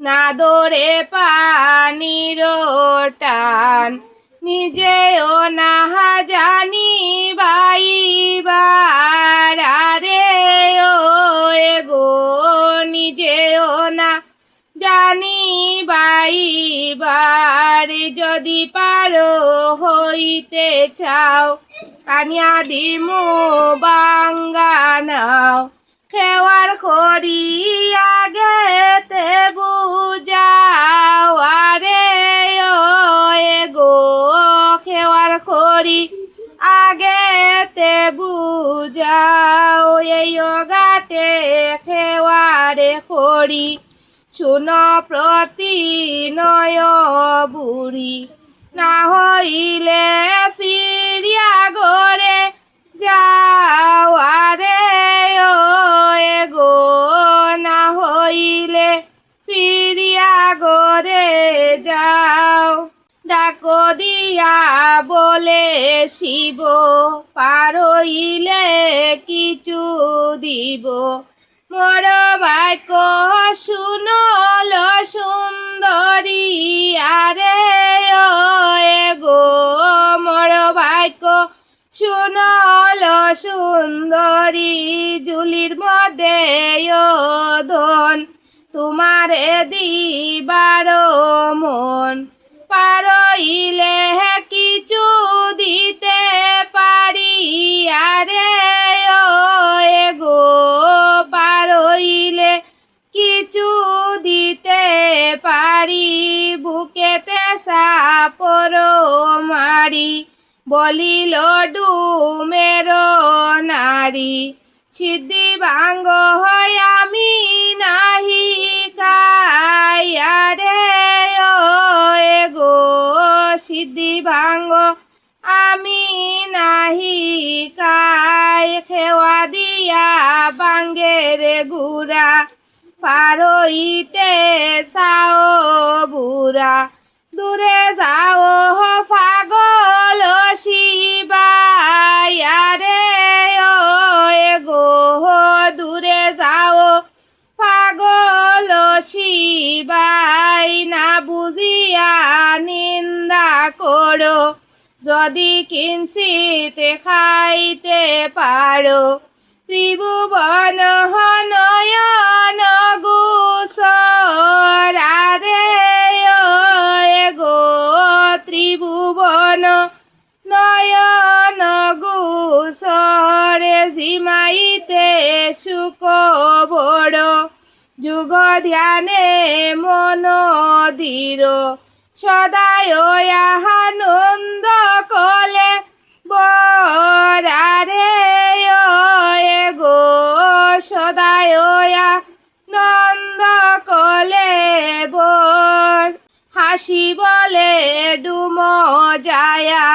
না দরে পানির টান নিজেও না জানি বাইবার আরে ও এগো নিজেও না জানি বাইবার যদি পারো হইতে চাও কানিয়া দিমু বাঙ্গা নাও খেওয়ার খড়ি আগেতে বুঝাও আরে ও এগো খেওয়ার খড়ি আগেতে বুঝাও এই গাটে খেওয়ারে খড়ি শুনো প্রতি নয় বুড়ি না হইলে ফিরিয়া গরে যাও আরে ও এগো না হইলে ফিরিয়া গরে যাও ডাকো দিয়া বলে শিব পারইলে কিছু দিব মোর বাক্য শুনল সুন্দরী আরে ও এগো মোর বাক্য শুনল সুন্দরী জুলির মধ্যে ধন তোমারে দিবার মন পারইলে কিছু দিতে পারি আরে ও এগো পারইলে কিছু দিতে পারি বুকেতে সাপর মারি বলিল ডুমের নারী সিদ্ধি ভাঙ্গ হয় আমি নাহি খাই আরে ও এগো সিদ্ধি ভাঙ্গ আমি নাহি খাই খেওয়া দিয়া বাঙ্গের গুড়া পারইতে সাও বুড়া দূরে যাও পাগল শিবাই আরে ও এগো দূরে যাও পাগল শিবাই না বুঝিয়া নিন্দা করো যদি কিঞ্চিত খাইতে পারো ত্রিভুবন নয়ন গুসর আরে ও এগো ত্রিভুবন নয়ন গুসর জিমাইতে সুখ বড় যুগ ধ্যানে মন দৃঢ় সদায় আনন্দ কলে বরারে ও এগো সদায় নন্দ কলে বর হাসি বলে ডুম যায়া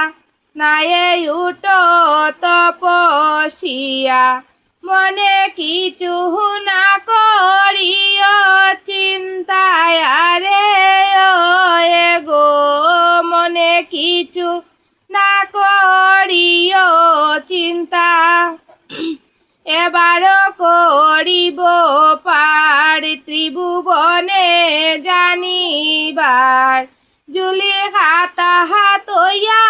নায়ে উঠো তপসিয়া মনে কিছু না করিও চিন্তায় আরে ও এগো মনে কিছু না করিও চিন্তা এবার করিব পার ত্রিভুবনে জানিবার জুলি হাতা হাতইয়া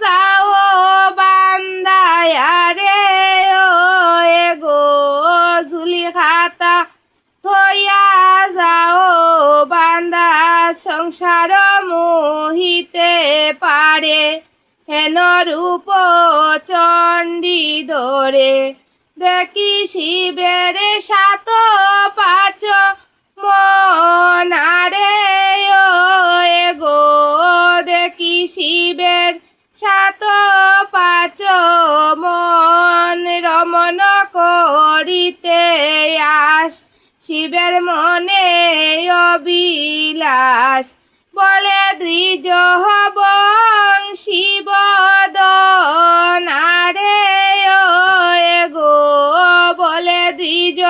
যাও বান্দায় আরে ও এগো জুলি হাতা থইয়া যাও বান্দা সংসার মোহিতে পারে হেন রূপ চণ্ডী ধরে দেখি শিবের সাত পাঁচ মনারে ও এগো দেখি শিবের সাত পাঁচ মন রমন করিতে আস শিবের মনে অবিলাস বলে দ্বিজ হব শিবদন আরে ও এগো বলে দ্বিজ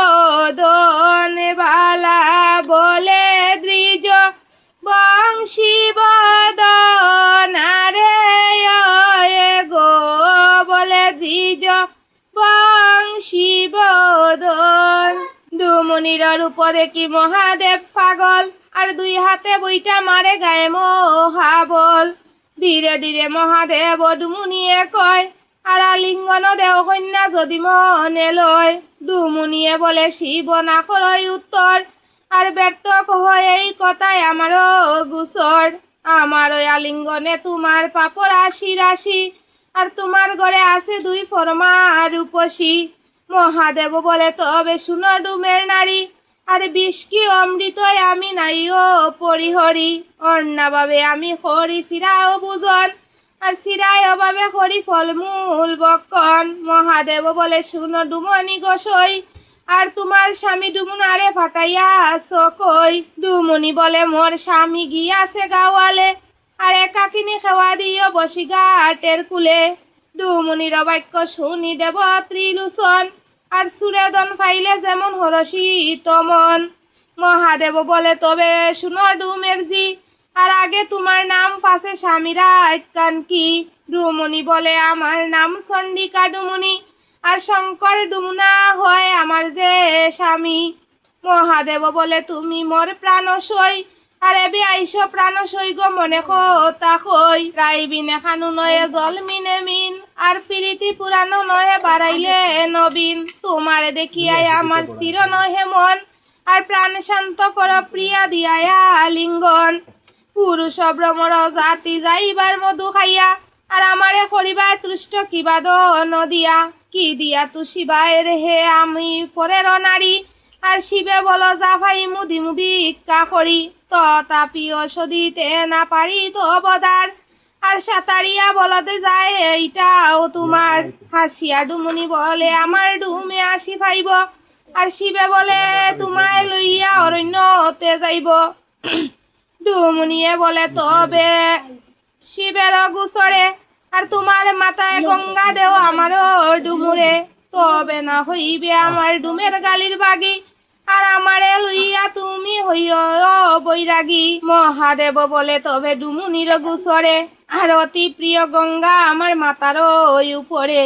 বংশীবদন বালা বলে দ্বিজ বংশীবদন আরে ও এগো বলে দ্বিজ বংশীবদন ডুমুর ডুমুনির রূপ দেখি মহাদেব পাগল, আর দুই হাতে বইটা মারে গায়ে মহাবল। ধীরে ধীরে মহাদেব ডুমুনিয়ে কয়, আর আলিঙ্গন দেহ কন্যা যদি মনে লয়। ডুমুনিয়ে বলে শিব না করই উত্তর, আর ব্যর্থ কহ এই কথায় আমারও গুসর। আমার ওই আলিঙ্গনে তোমার পাপ রাশি রাশি, আর তোমার ঘরে আছে দুই ফরমা রূপসী। মহাদেব বলে তবে শুনো ডুমের নারী, আর বিষ কি অমৃতই আমি নাইও পরিহরি। অন্যভাবে আমি হরি শিরাও বুঝন, আর শিরায় অভাবে হরি ফলমূল বক্ষণ। মহাদেব বলে শুনো ডুমনি গোসই, আর তোমার স্বামী ডুমুনারে ফাটাইয়া কই। ডুমুনি বলে মোর স্বামী গিয়াছে গাওয়ালে, আর একাকিনী খাওয়া দিও বসি ঘাটের কুলে। ডুমুনির বাক্য শুনি দেব ত্রিলোচন, আর সুরেদন ফাইলে যেমন হরসি তমন। মহাদেব বলে তবে শুনো ডুমের জি, আর আগে তোমার নাম পাশে স্বামীরা কান কি। ডুমুনি বলে আমার নাম চণ্ডিকা ডুমুনি, আর শঙ্কর ডুমুনা হয় আমার যে স্বামী। মহাদেব বলে তুমি মোর প্রাণ সই, আর এবে আইস প্রাণ সই গো মনে কথা কই। রাইবিনে খানু নয়ে জল মিনে মিন, আর প্রীতি পুরানো নহে বাড়াইলে নবীন। তোমারে দেখিয়াই আমার স্থির নহে মন, আর প্রাণ শান্ত কর প্রিয়া দিয়ায়া লিঙ্গন। পুরুষ ভ্রমর জাতি যাইবার মধু খাইয়া, আর আমারে করিবায় তুষ্ট কিবা নদিয়া। কি দিয়া তু শিবায় হে আমি পরের নারী, আর শিবে বল যা ভাই মুদি ভিক্ষা করি। তথাপিও সদিতে না পারি তো অবদার, আর সাঁতারিয়া বলতে যায় এইটাও তোমার। হাসিয়া ডুমুনি বলে আমার ডুমে আসি পাইব, আর শিবে বলে তোমায় লইয়া অরণ্যতে যাইব। ডুমুনিয়ে বলে তবে শিবের গুসরে, আর তোমার মাথায় গঙ্গা দেও আমারও ডুমুরে। তবে না হইবে আমার ডুমের গালির বাগি, আর আমারে লইয়া তুমি হইও বৈরাগী। মহাদেব বলে তবে ডুমুনির গুসরে, আর অতি প্রিয় গঙ্গা আমার মাতার উপরে।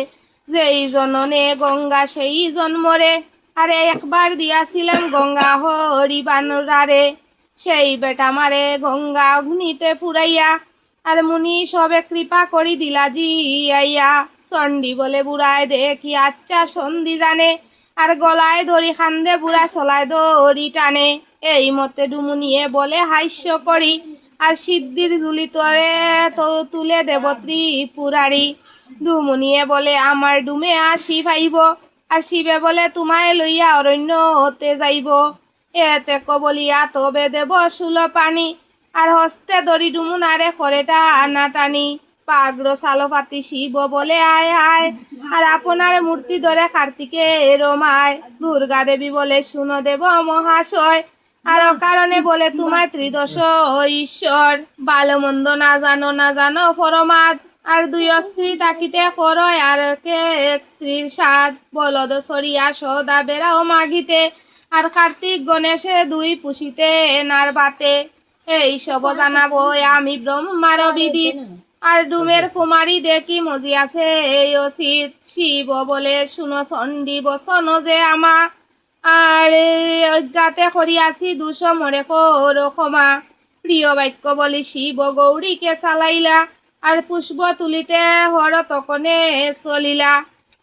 যেই জননে গঙ্গা সেই জন্মরে, আরে একবার দিয়াছিলাম গঙ্গা হরিবানরারে। সেই বেটা মারে গঙ্গা অগ্নিতে ফুরাইয়া, আর মুনি সবে কৃপা করি দিলা জিয়াইয়া। চণ্ডী বলে বুড়ায় দেখি আচ্ছা সন্ধি জানে, আর গলায় ধরি খান্দে বুড়া চলায় দড়ি টানে। এই মতে ডুমুনিয়ে বলে হাস্য করি, আর সিদ্ধির জুলি তরে তো তুলে দেব ত্রিপুরারি। ডুমুনিয়ে বলে আমার ডুমে আসি পাইব, আর শিবে বলে তোমায় লইয়া অরণ্যতে যাইব। এতে কবলিয়া তবে দেব শুল পানি, আর হস্তে দড়ি ডুমুনারে খরেটা আনা টানি। পাগ্র সালো পাতি শিব বলে আয় আয়, আর আপনার মূর্তি ধরে কার্তিকে রমায়। দুর্গা দেবী বলে শুনো দেব মহাশয়, আর অকারণে বলে তোমায় ত্রিদশ ঈশ্বর। ভালো মন্দ না জানো ফরমাদ, আর দুই স্ত্রী তাকিতে করয় আর কে এক স্ত্রীর সাদ। বলদ সরিয়া সদা বেড়াও মাগিতে, আর কার্তিক গণেশে দুই পুষিতে এনার বাতে। এই সব জানাবো আমি ব্রহ্মার বিদিত, আর ডুমের কুমারী দেখি মজিয়াছে এই অসিত। শিব বলে শুনো চণ্ডী বসন যে আমা, আর অজ্ঞাতে করিয়াছি দুষ মরে কর ক্ষমা। প্রিয় বাক্য বলি শিব গৌরীকে চালাইলা, আর পুষ্প তুলিতে হর তকনে চলিলা।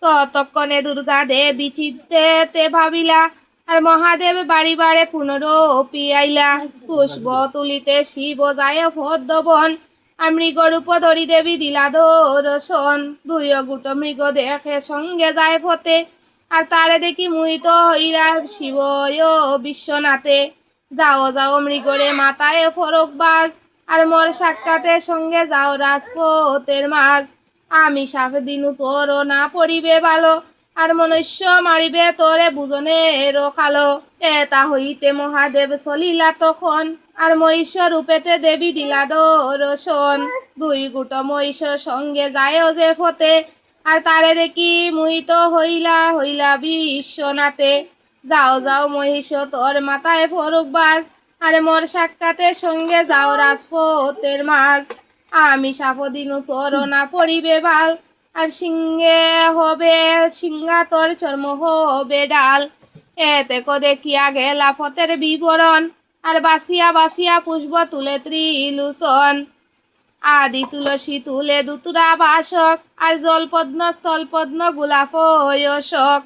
ততক্ষণে দুর্গা দেবী চিত্তে ভাবিলা, আর মহাদেব বাড়ি বাড়ে পুনরপি আইলা। পুষ্প তুলিতে শিব যায় ভদ্রবন, আর মৃগরূপ ধরি দেবী দিলা দর্শন। দুই গুট মৃগ দেখে সঙ্গে যায় ফতে, আর তারে দেখি মোহিত হইলা শিব বিশ্বনাথে। যাও যাও মৃগরে মাথায় ফরক বাজ, আর মোর সাক্ষাতের সঙ্গে যাও রাজপথের মাঝ। আমি সাফ দিনু তোর না পড়িবে ভালো, আর মনুষ্য মারিবে তোরে বুঝনে রখালো। এটা হইতে মহাদেব চলিলা তখন, আর মহিষ রূপেতে দেবী দিলা দর্শন। দুই গুট মহিষ সঙ্গে যায় যে ফতে, আর তারে দেখি মোহিত হইলা বিশ্বনাথে। যাও যাও মহিষ তোর মাথায় ফরক বাজ, আর মোর সাক্ষাতের সঙ্গে যাও রাজপথের মাঝ। আমি সাপ দিনু তোর না পড়িবে বাল, আর সিংহে হবে সিংহা তোর চর্ম হবে ডাল। এতে কো দেখিয়া গেলা ফতের বিবরণ, আর বাসিয়া বাসিয়া পুষ্প তুলে ত্রিলোচন। আদি তুলসী তুলে দুতুরা বাসক, আর জলপদ্ম স্থলপদ্ম গোলাপ অশোক।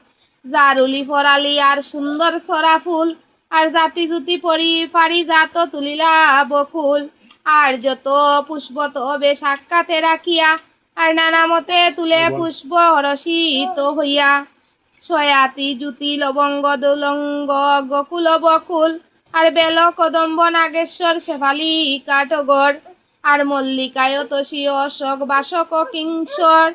জারুলি ফরালি আর সুন্দর সরা ফুল, আর জাতি জুতি পরি পারিজাত তুলিলা বকুল। আর যত পুষ্প তবে সাক্ষাতে রাখিয়া, আর নানা মতে তুলে পুষ্প রসিত হইয়া। সয়াতি জুতি লবঙ্গ দোলঙ্গ গকুল বকুল, আর বেল কদম্ব নাগেশ্বর শেফালি কাঠগড়। আর মল্লিকায় তসী অশোক বাসক কিংসর,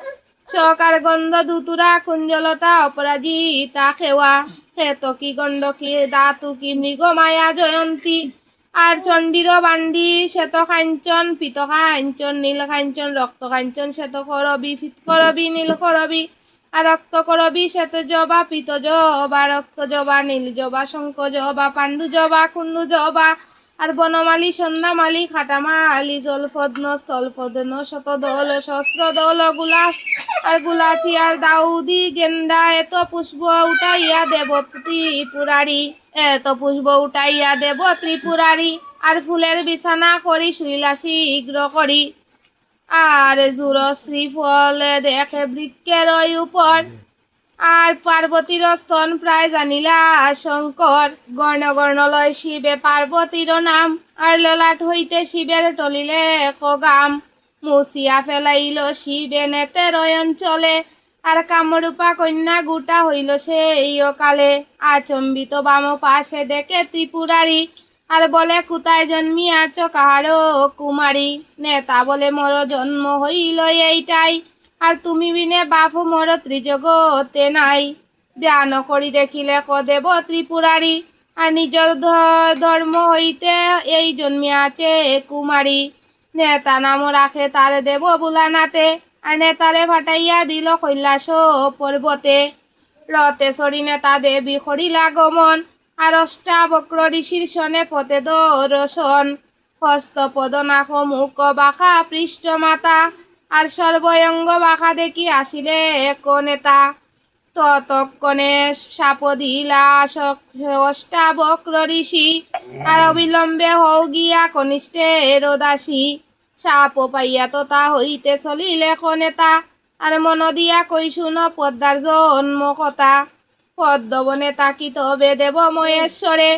চক আর গন্ধ দুতুরা কুঞ্জলতা অপরাজিতা খেওয়া। খেতকি গণ্ডকী দাতুকি মৃগ মায়া জয়ন্তী, আর চণ্ডীর বান্ডি শ্বেত কাঞ্চন পীত কাঞ্চন নীল কাঞ্চন রক্ত কাঞ্চন শ্বেত করবি ফিত করবি নীল করবি। আর রক্ত করবি শ্বেত জবা পীত জবা রক্ত জবা নীল জবা শঙ্খ জবা পাণ্ডু জবা কুণ্ডু জবা। আর বনমালী সন্ধ্যামালী খাটামালী জলপদ্ম স্থলপদ্ম শতদল সহস্রদল গোলাপ, আর গুলাচি আর দাউদি গেন্দা। এত পুষ্প উঠাইয়া দেব ত্রিপুরারি, এত পুষ্প উঠাইয়া দেব ত্রিপুরারি। আর ফুলের বিছানা করি শুইলা শীঘ্র করি, আর জুর শ্রীফল দেখে বৃক্ষের উপর। আর পার্বতীর স্তন প্রায় জানিলা শঙ্কর, গর্ণ গর্ণ লয় শিবে পার্বতীর নাম। আর ললাট হইতে শিবের টলিলে খগাম, মুছিয়া ফেলাইল শিবে নেতের অঞ্চলে। আর কামরূপা কন্যা গোটা হইল সেই অকালে। আচম্বিত বাম পাশে দেখে ত্রিপুরারি, আর বলে কোথায় জন্মিয়াছ কাহারো কুমারী। নেতা বলে মোর জন্ম হইল এইটাই, আর তুমি বিনে বাপ মোর ত্রিজগতে নাই। ধ্যান করি দেখিলে কদেব ত্রিপুরারি, আর নিজ ধর্ম হইতে এই জন্মিয়াছে কুমারী। নেতা নাম রাখে তার দেব বুলানাতে, আর নেতারে ফাটাইয়া দিল কৈলাস পর্বতে। রতে সরি নেতা দেবী করিলা গমন, আর অষ্টাবক্র ঋষির সনে পথে দর্শন। হস্ত পদ নাক মুখ বাখা পৃষ্ঠ মাতা, আর সর্বয়ঙ্গ বাখা দেখি আসিলে এক নেতা। ততক্ষণে সাপ দিলা অষ্টাবক্র ঋষি, আর অবিলম্বে হও গিয়া কনিষ্ঠের দাসী। সাপ পাইয়া তথা হইতে চলিলে নেতা, আর মন দিয়া কই শুন পদ্মার জন্ম কথা। পদ্মবনে তাকি তবে দেব মহেশ্বরে,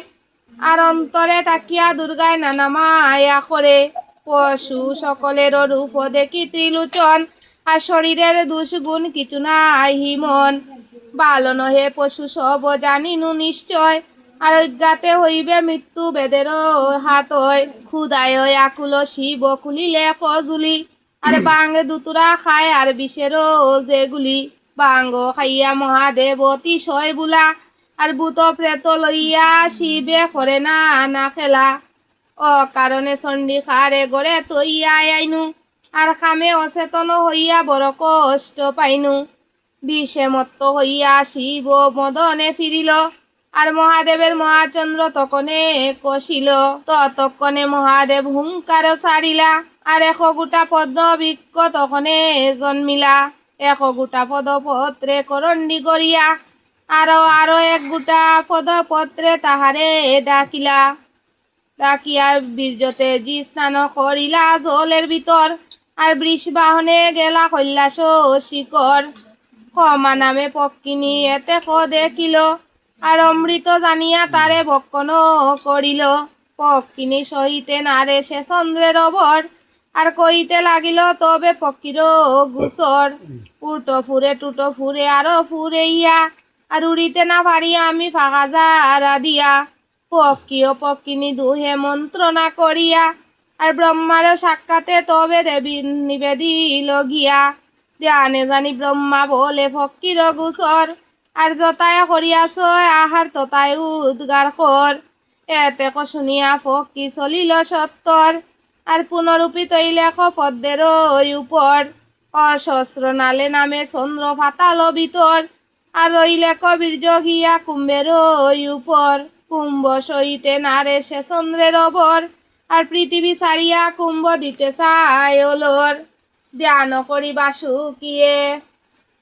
আর অন্তরে তাকিয়া দুর্গায় নানা মায়া করে। পশু সকলের রূপ দেখি ত্রিলোচন, আর শরীরের দুষ্গুণ কিছু নাই হিমন। ভালো নহে পশু সব জানিনু নিশ্চয়, আর অজ্ঞাতে হইবে মৃত্যু বেদের হাতয়। ক্ষুদায় আকুল শিব খুলিলে কজুলি, আর বাং দুতুরা খায় আর বিষের যেগুলি। বাঙ্গ খাইয়া মহাদেব অতিশয় বুলা, আর ভূত প্রেত লইয়া শিবে করে না না খেলা। অকারণে চণ্ডী খারে গড়ে তৈয়া আইনু, আর খামে অচেতন হইয়া বড় কষ্ট পাইনু। বিষে মত্ত হইয়া শিব মদনে ফিরিল, আর মহাদেবের মহাচন্দ্র তখনে কষিল। ততক্ষণে মহাদেব হুঙ্কার ছাড়িলা, আর 100 গোটা পদ্ম বৃক্ষ তখনে জন্মিলা। 100 গোটা পদপত্রে করণ্ডী গড়িয়া, আরো 1 গোটা পদপত্রে তাহারে ডাকিলা। ডাকিয়া বীর্যতে জি স্নান করিলা জলের ভিতর, আর বৃষবাহনে গেলা কৈলাস শিখর। ক্ষমা নামে পক্ষিনী এতে দেখিল, আর অমৃত জানিয়া তারে ভক্ষণ করিল। পক্ষিনী সহিতে নারে সে চন্দ্রের অবর, আর কইতে লাগিল তবে পক্ষীর গুসর। উটো ফুরে টুটো ফুরে আরো ফুরে ইয়া, আর উড়িতে না পারিয়া আমি ফাঁকা যারা দিয়া। পক্ষী ও পক্ষিনী দুহে মন্ত্রণা করিয়া, আর ব্রহ্মার সাক্ষাতে তবে দেবী নিবেদিল গিয়া। ধ্যানে জানি ব্রহ্মা বলে ফকির গুসর, আর যতায় করিয়াছ আহার ততায় উদ্গার কর। এতে শুনিয়া ফকি চলিল সত্তর, আর পুনরূপী তৈলেখ পদ্মের উপর। অসহস্র নালে নামে চন্দ্র ফাতাল ভিতর, আর রইলেখ বীর্য গিয়া কুম্ভের উপর। কুম্ভ সহিতে নারে সে চন্দ্রের অবর, আর পৃথিবী ছাড়িয়া কুম্ভ দিতে চায় ওলর। ধ্যান করি বাসুকিয়ে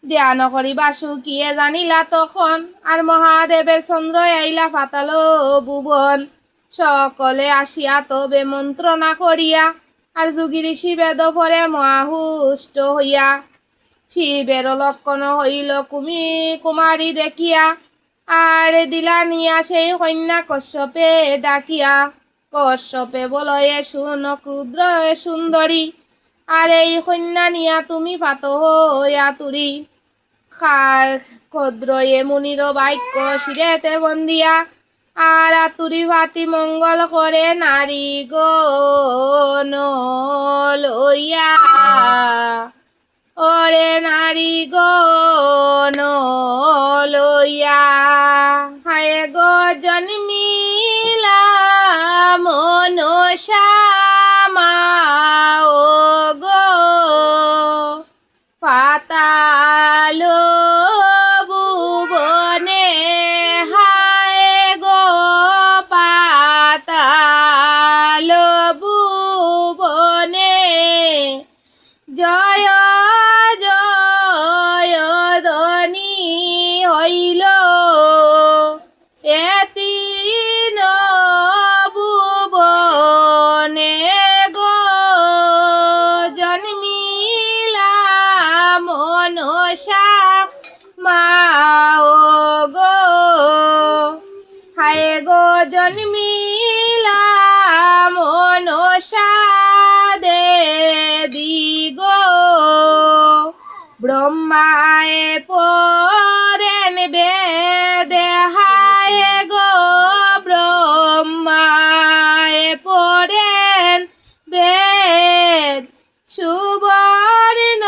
ধ্যান করি বাসু কিয়ে জানিলা তখন আর মহাদেবের চন্দ্র আইলা ফাতাল ভুবন সকলে আসিয়া তবে মন্ত্রণা করিয়া আর যোগী ঋষি বেদ পরে মহাহুষ্ট হইয়া শিবের লক্ষণ হইল কুমারী দেখিয়া আর দিলা নিয়া সেই কন্যা কশ্যপে ডাকিয়া কশ্যপে বলয়ে শুন ক্রুদ্র সুন্দরী আর এই কন্যা নিয়া তুমি পাত হইয়া তুরি ক্ষদ্রয়ে মুনির বাক্য শিরেতে বন্দিয়া আর আতুরি ভাতি মঙ্গল করে নারী গো লইয়া ওরে নারী গো লইয়া হায় গো জন্মিলা মনসা মা ও গো পাতালো ভুবনে হায় গো পাতালো ভুবনে জয় জয় ধ্বনি হইল এতিন ভুবনে গো জন্মিলা মনসা মা ও গো হায় গো জন্মিলা মনসা দেবী গো ব্রহ্মায় পরেন বেদে হায় গো ব্রহ্মায় পরেন বেদ সুবর্ণ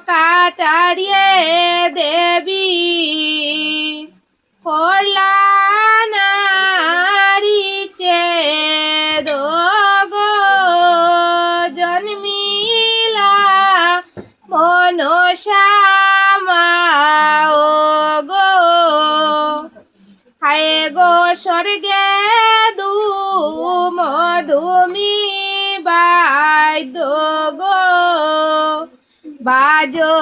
কাটারিয়ে দেবী করলা নারী চেদ গো জন্মিলা মনসা মা ও গো হায় গো স্বর্গে দু মধুমি বাদ্য গো বাজো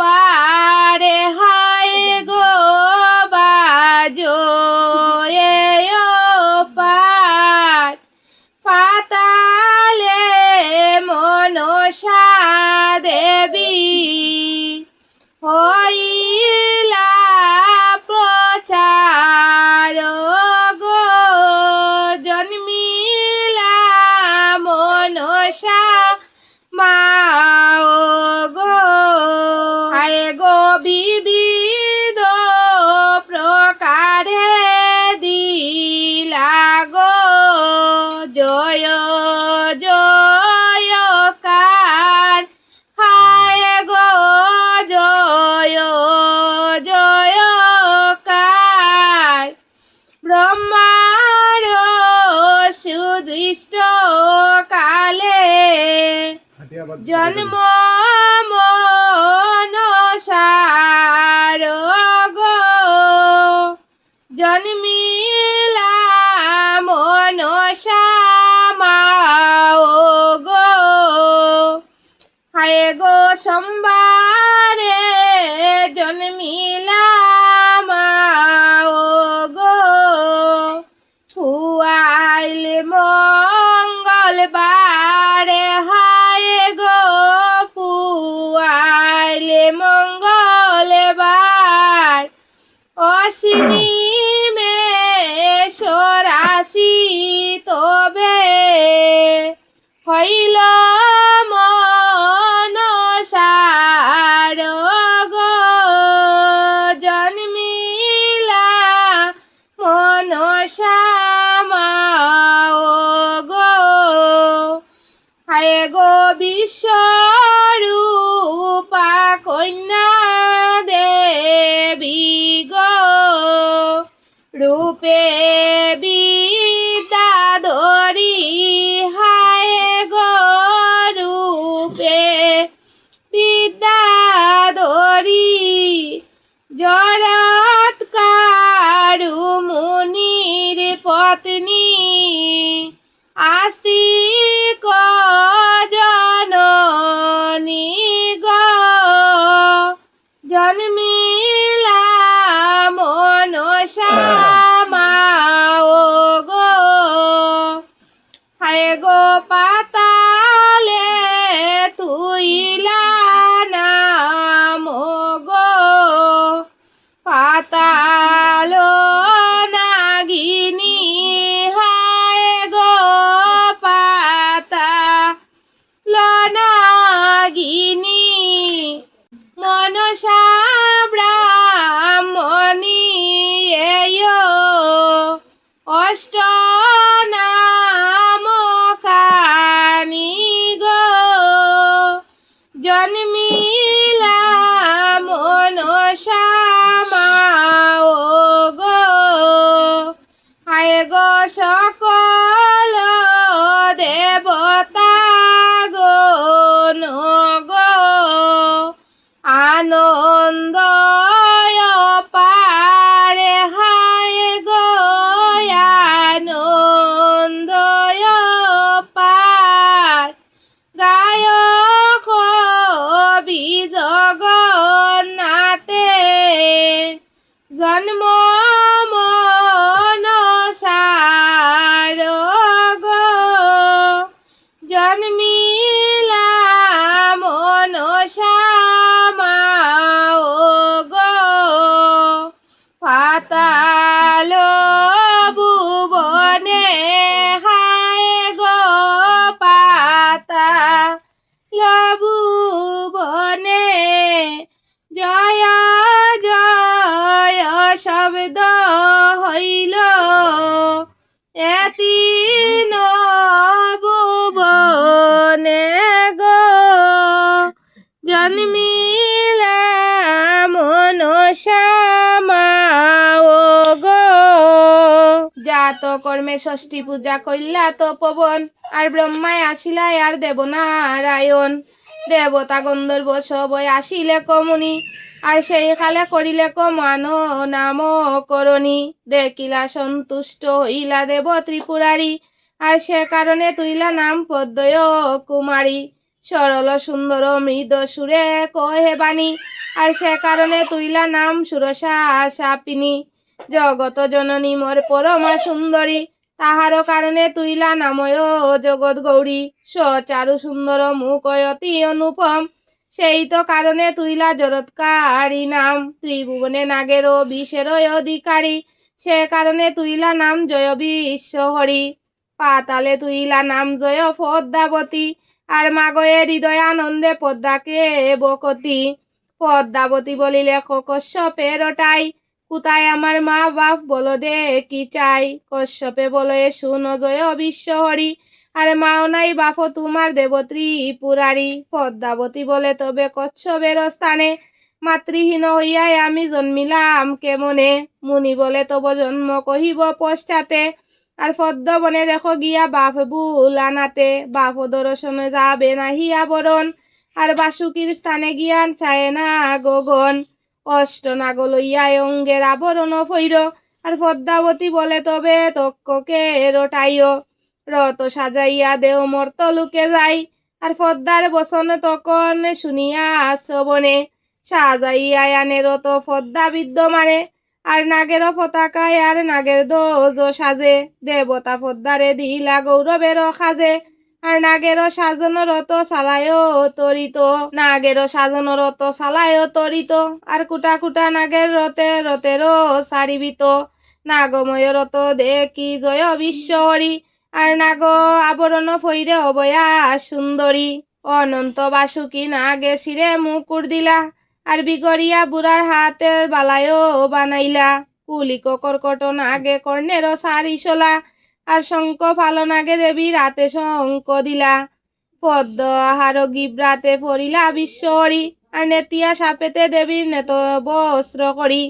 পারে হায় গো বাজো পার পাতালে মনসা দেবী হইলা প্রচার গো জন্মিলা মনসা মা ও গো হায় গো বিবিধ প্রকারে দিলা গো জয় জয়কার হায় গো জয় জয়কার ব্রহ্মার সুদৃষ্ট কালে জন্ম মনসার গো জন্মিলা মনসা মা ও গো হায় গো সোমবারে জন্মিলা মা ও গো ফুয়াইল মঙ্গলবারে হায় গো ফুয়াইল মঙ্গলবার অশ্বিনী মেষরাশি তবে হইল মনসার গো জন্মিলা মনসা মা ও গো হায় গো বিশ্বরূপা কন্যা দেবী গো রূপে বিদ্যা ধরি হায় গো রূপে বিদ্যা ধরি জরৎকারু মুনির পত্নী আস্তিক জননী গো কষ্ট নাম খানি গো জন্মিলা মনসা মাও গো হায় গো সকল দেবতা গণ গো আনন্দ পারে হায় গো আনন্দ পার গায়ক জগন্নাথে জন্ম মনসার গো জন্মিলা মনসা মাও গো পাতাল ভুবনে হায় গো পাতাল ভুবনে জয় জয় শব্দ হইল এতিন ভুবনে গো জন্মিলা মনসা মাও গো জাত কর্মে ষষ্ঠী পূজা কইলা তো পবন আর ব্রহ্মায় আসিলা আর দেবনারায়ণ দেবতা গন্ধর্ব সবই আসিলে কমুনি আর সেই কালে করিলে কমান নাম করণী দেখিলা সন্তুষ্ট হইলা দেব ত্রিপুরারি আর সে কারণে তুইলা নাম পদ্ময় কুমারী সরল সুন্দর মৃদ সুরে কহে বাণী আর সে কারণে তুইলা নাম সুরসা সাপিনী জগত জননী মোর পরমা সুন্দরী তাহার কারণে তুইলা নাময় জগৎ গৌরী সচারু সুন্দর মুখ অতি অনুপম সেই তো কারণে তুইলা জরৎকারী নাম ত্রিভুবনে নাগের বিষের অধিকারী সে কারণে তুইলা নাম জয় বিশ্বহরি পাতালে তুইলা নাম জয় পদ্মাবতী আর মাগয়ে হৃদয় আনন্দে পদ্মাকে বকতি পদ্মাবতী বলিলে কশ্যপের ওটাই কোথায় আমার মা বাপ বলো দে কি চাই কশ্যপে বলে শুন জয় বিশ্বহরি আর মাও নাই বাপ তোমার দেবত্রী পুরারি পদ্মাবতী বলে তবে কচ্ছপের স্থানে মাতৃহীন হইয়াই আমি জন্মিলাম কেমনে মুনি বলে তব জন্ম কহিব পশ্চাতে আর পদ্মবনে দেখো গিয়া বাপ বুলানাতে বাপ দর্শনে যাবে না হিয়া বরণ আর বাসুকির স্থানে গিয়ান চায় না গগন অষ্ট নাগ লইয়া অঙ্গের আবরণ ফৈর আর পদ্মাবতী বলে তবে তক্ষকে রটাইও রত সাজাইয়া দেও মর্ত লুকে যাই আর পদ্মার বসন তখন শুনিয়া শ্রবণে সাজাইয়া আনে রত পদ্মা বিদ্যমানে আর নাগের পতাকায় আর নাগের দোজ সাজে দেবতা পদ্মারে দিলা গৌরবের খাজে আর নাগের সাজন রত সালায় তরিত নাগের সাজন রত সালায় তরিত আর কুটা কুটা নাগের রতে রতেরও সারিবিত নাগময় রত দেখি জয় বিশ্বহরি আর নাগ আবরণ ফইরে অবয়া সুন্দরী অনন্ত বাসুকি নাগে শিরে মুকুর দিলা আর বিগড়িয়া বুড়ার হাতের বালায়ও বানাইলা কুলিক কর্কট নাগে কর্ণের সারি সোলা আর শঙ্খ পালন আগে দেবী রাতে শঙ্খ দিলা পদ্ম আহার গিব্রাতে পড়িলা বিশ্বহরি আর নেতিয়া সাপেতে দেবীর নেত বস্ত্র করি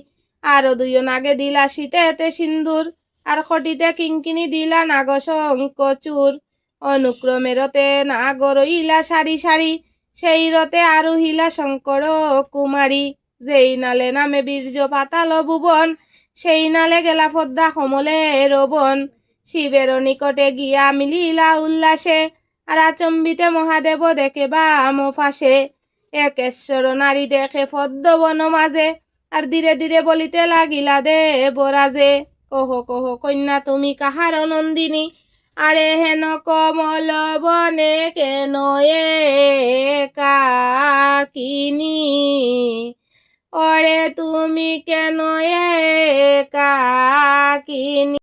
আরো দুইজন আগে দিলা শীতেতে সিন্দুর আর খটিতে কিঙ্কিনি দিলা নাগ শঙ্খ চুর অনুক্রমে রতে নাগ রইলা সারি সারি সেই রতে আরোহিলা শঙ্কর কুমারী যেই নালে নামে বীর্য পাতাল ভুবন সেই নালে গেলা পদ্মা কমলে রবন শিবের নিকটে গিয়া মিলিলা উল্লাসে আর আচম্বিতে মহাদেব দেখে বাম ফাঁসে একেশ্বর নারী দেখে পদ্মবন মাঝে আর ধীরে ধীরে বলিতে লাগিলা দেবরাজে কহ কহ কন্যা তুমি কাহার নন্দিনী আরে হেন কমল বনে কেন একাকিনী ওরে তুমি কেন একাকিনী।